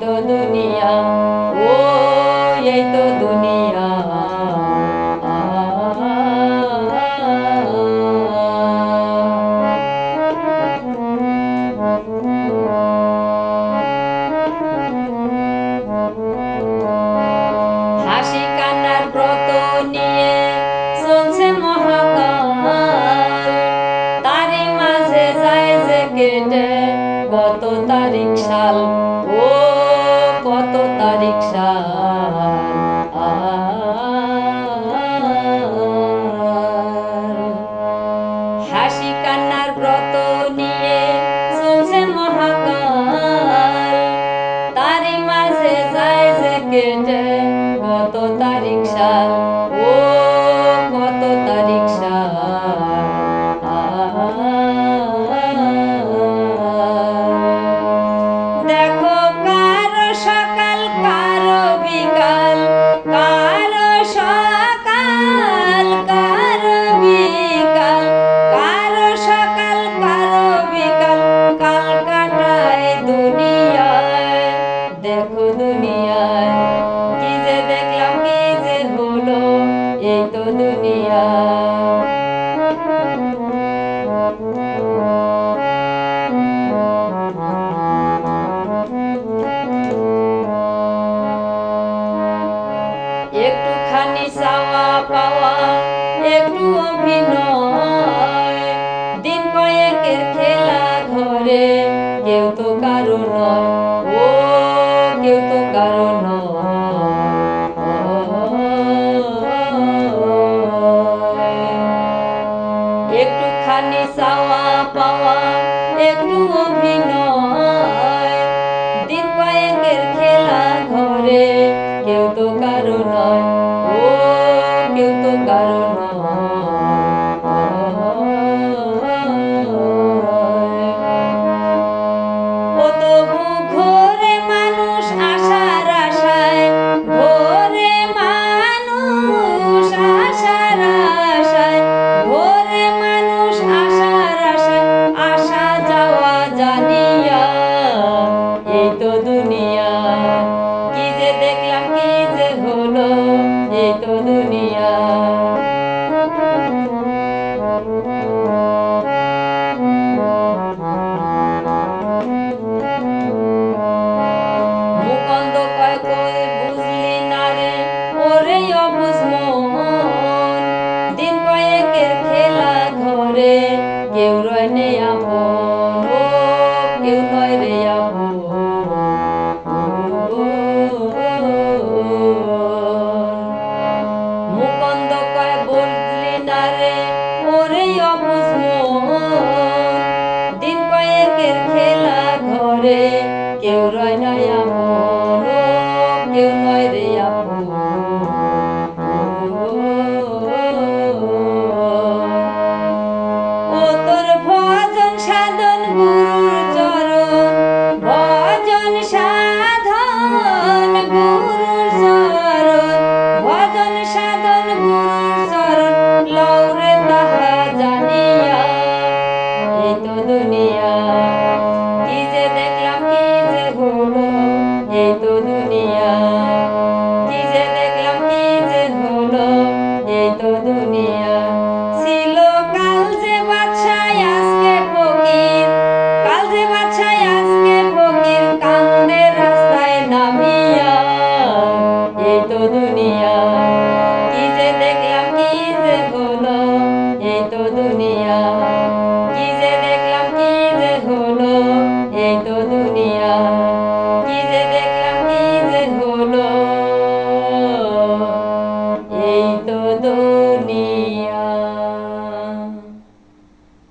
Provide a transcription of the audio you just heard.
তো দুনিয়া, ও এই তো দুনিয়া। হাসি কান্নার ব্রত নিয়ে চলছে মহাকাল, তারই মাঝে যায় যে কেটে কত তারিখ সাল, ও কত তারিখ সাল। হাসি কান্নার ব্রত নিয়ে চলছে মহাকাল, তারই মাঝে যায় যে কেটে কত তারিখ সাল, ও কত তারিখ সাল। দেখো কারো সকাল কারো বিকাল, কারো সকাল কারো বিকাল, কারো সকাল কারো বিকাল, কাল কাটায় দুনিয়ায়। দেখো দুনিয়ায় কি যে দেখলাম, কি যে হলো, এই তো দুনিয়া। একটুখানি চাওয়া পাওয়া, একটু অভিনয়, দিন কয়েকের খেলা ঘরে, কেউ তো কারো নয়, ও কেউ তো কারো নয়। একটুখানি চাওয়া পাওয়া, একটু অভিনয়, দিন কয়েকের খেলা ঘরে, কেউ তো কারো নয়, ও কেউ তো কারো নয়। ও তবু ঘোরে মানুষ আশার আশায়, ঘোরে মানুষ আশার আশায়, ঘোরে মানুষ আশার আশায়, আসা যাওয়া জানিয়া। এই তো দুনিয়া, কি যে দেখলাম, কি যে হলো, এই তো দুনিয়া। মুকন্দ কয় কই বুঝলি না রে, ওরে অবুঝ মন, দিন কয়েকের খেলা ঘরে, কেউ রয় নে আপন, ও কেউ নয় রে আপন। মুকন্দ কয় বুঝলি না রে, ওরে অবুঝ মন, দিন কয়েকের খেলা ঘরে, কেউ রয় না আপন।